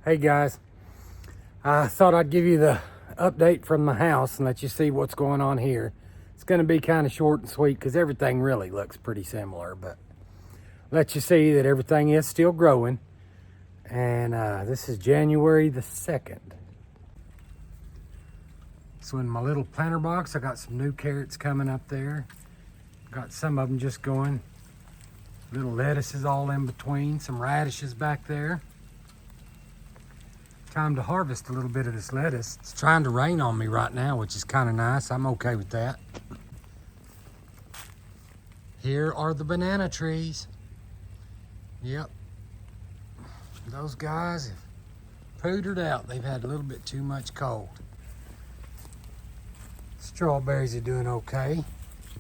Hey guys, I thought I'd give you the update from the house and let you see what's going on here. It's going to be kind of short and sweet because everything really looks pretty similar, but let you see that everything is still growing. And this is January the 2nd. So in my little planter box, I got some new carrots coming up there. Got some of them just going. Little lettuces all in between, some radishes back there. Time to harvest a little bit of this lettuce. It's trying to rain on me right now, which is kind of nice. I'm okay with that. Here are the banana trees. Yep. Those guys have pootered out. They've had a little bit too much cold. Strawberries are doing okay.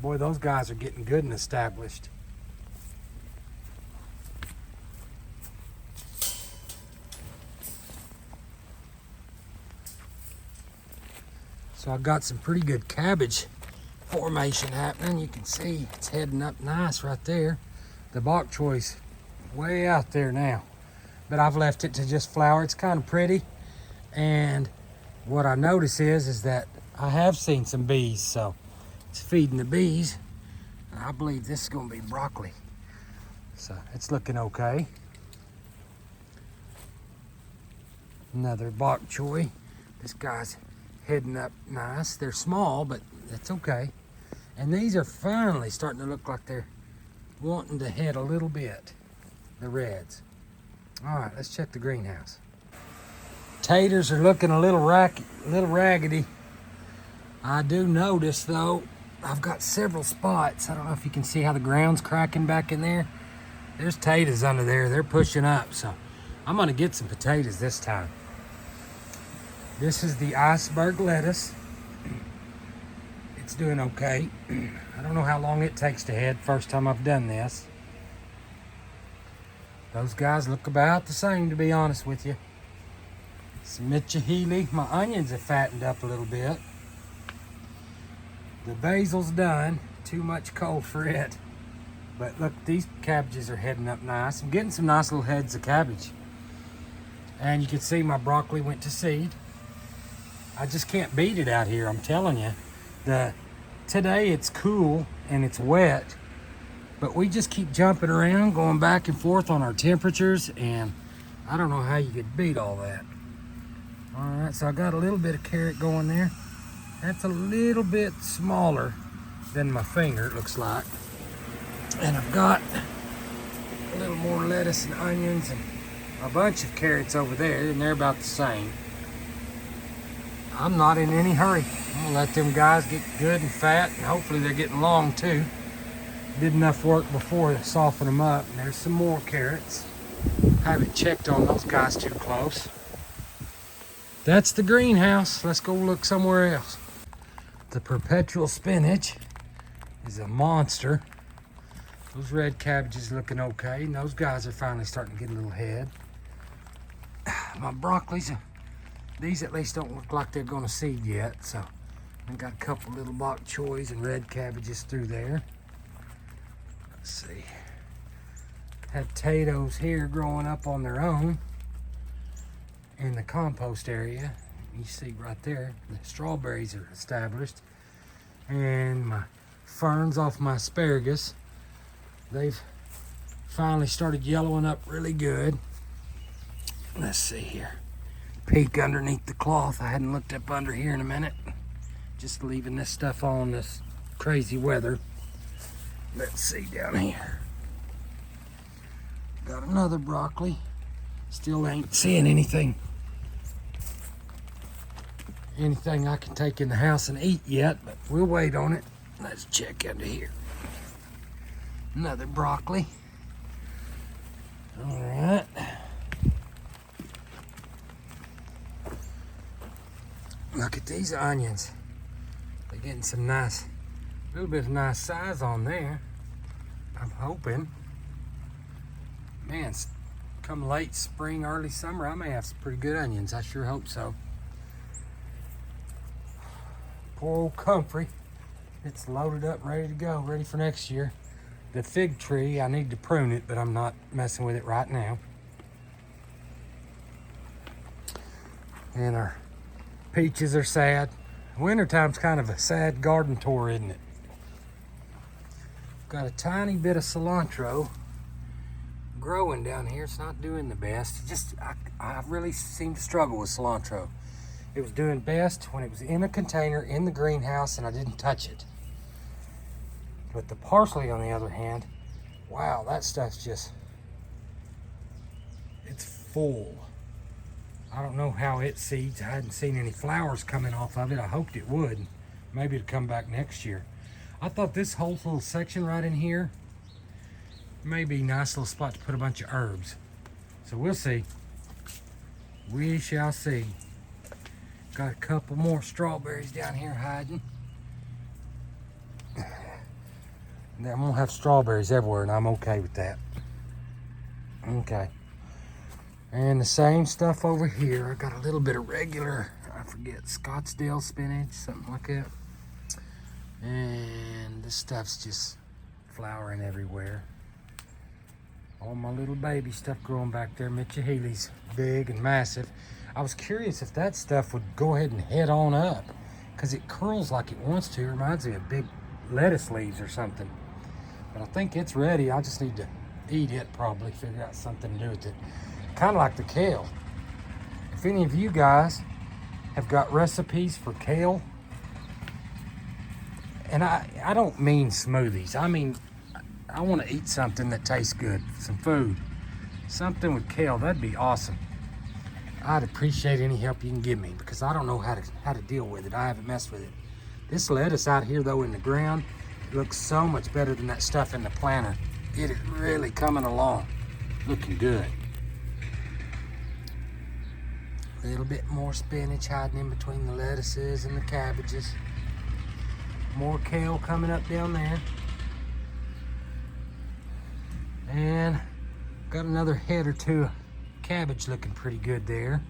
Boy, those guys are getting good and established. So I've got some pretty good cabbage formation happening. You can see it's heading up nice right there. The bok choy's way out there now, but I've left it to just flower. It's kind of pretty. And what I notice is that I have seen some bees, so it's feeding the bees. And I believe this is gonna be broccoli. So it's looking okay. Another bok choy. This guy's heading up nice. They're small, but that's okay. And these are finally starting to look like they're wanting to head a little bit, the reds. All right, let's check the greenhouse. Taters are looking a little raggedy. I do notice though, I've got several spots. I don't know if you can see how the ground's cracking back in there. There's taters under there. They're pushing up, so I'm gonna get some potatoes this time. This is the iceberg lettuce. It's doing okay. I don't know how long it takes to head. First time I've done this. Those guys look about the same, to be honest with you. Some Mitchahili. My onions have fattened up a little bit. The basil's done. Too much cold for it. But look, these cabbages are heading up nice. I'm getting some nice little heads of cabbage. And you can see my broccoli went to seed. I just can't beat it out here, I'm telling you. Today it's cool and it's wet, but we just keep jumping around, going back and forth on our temperatures, and I don't know how you could beat all that. All right, so I got a little bit of carrot going there. That's a little bit smaller than my finger, it looks like. And I've got a little more lettuce and onions and a bunch of carrots over there, and they're about the same. I'm not in any hurry. I'm gonna let them guys get good and fat, and hopefully they're getting long too. Did enough work before to soften them up. And there's some more carrots. Haven't checked on those guys too close. That's the greenhouse. Let's go look somewhere else. The perpetual spinach is a monster. Those red cabbages looking okay, and those guys are finally starting to get a little head. My broccolis, these at least don't look like they're gonna seed yet, so I've got a couple little bok choys and red cabbages through there. Let's see. Had potatoes here growing up on their own in the compost area. You see right there, the strawberries are established. And my ferns off my asparagus, they've finally started yellowing up really good. Let's see here. Peek underneath the cloth. I hadn't looked up under here in a minute. Just leaving this stuff on this crazy weather. Let's see down here. Got another broccoli. Still ain't seeing anything I can take in the house and eat yet, but we'll wait on it. Let's check under here. Another broccoli. All right. Look at these onions. They're getting some nice, little bit of nice size on there. I'm hoping. Man, come late spring, early summer, I may have some pretty good onions. I sure hope so. Poor old comfrey. It's loaded up and ready to go, ready for next year. The fig tree, I need to prune it, but I'm not messing with it right now. And our peaches are sad. Wintertime's kind of a sad garden tour, isn't it? Got a tiny bit of cilantro growing down here. It's not doing the best. I really seem to struggle with cilantro. It was doing best when it was in a container in the greenhouse and I didn't touch it. But the parsley, on the other hand, wow, that stuff's just, it's full. I don't know how it seeds. I hadn't seen any flowers coming off of it. I hoped it would. Maybe it'd come back next year. I thought this whole little section right in here may be a nice little spot to put a bunch of herbs. So we'll see. We shall see. Got a couple more strawberries down here hiding. I'm gonna have strawberries everywhere and I'm okay with that. Okay. And the same stuff over here. I got a little bit of regular, I forget, Scottsdale spinach, something like that. And this stuff's just flowering everywhere. All my little baby stuff growing back there. Mitchell Healy's big and massive. I was curious if that stuff would go ahead and head on up because it curls like it wants to. It reminds me of big lettuce leaves or something. But I think it's ready. I just need to eat it, probably figure out something to do with it. Kind of like the kale. If any of you guys have got recipes for kale, and I don't mean smoothies. I mean, I want to eat something that tastes good, some food. Something with kale, that'd be awesome. I'd appreciate any help you can give me because I don't know how to deal with it. I haven't messed with it. This lettuce out here though in the ground looks so much better than that stuff in the planter. It is really coming along, looking good. A little bit more spinach hiding in between the lettuces and the cabbages. More kale coming up down there. And got another head or two of cabbage looking pretty good there.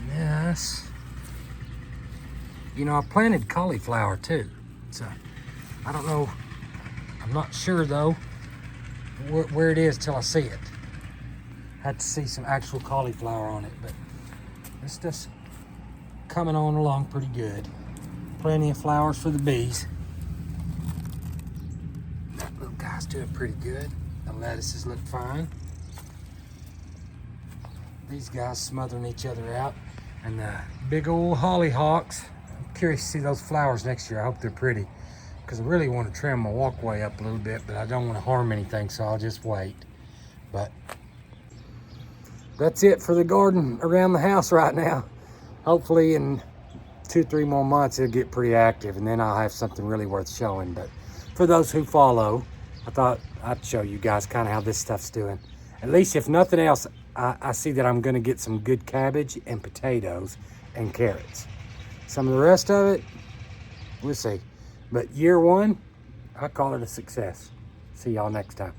Yes. You know, I planted cauliflower too. So I don't know. I'm not sure though where it is till I see it. Had to see some actual cauliflower on it, but this stuff's coming on along pretty good. Plenty of flowers for the bees. That little guy's doing pretty good. The lettuces look fine. These guys smothering each other out. And the big old hollyhocks. I'm curious to see those flowers next year. I hope they're pretty. Because I really want to trim my walkway up a little bit, but I don't want to harm anything, so I'll just wait. But that's it for the garden around the house right now. Hopefully in 2-3 more months it'll get pretty active and then I'll have something really worth showing. But for those who follow, I thought I'd show you guys kind of how this stuff's doing. At least if nothing else, I see that I'm going to get some good cabbage and potatoes and carrots. Some of the rest of it, we'll see. But year one, I call it a success. See y'all next time.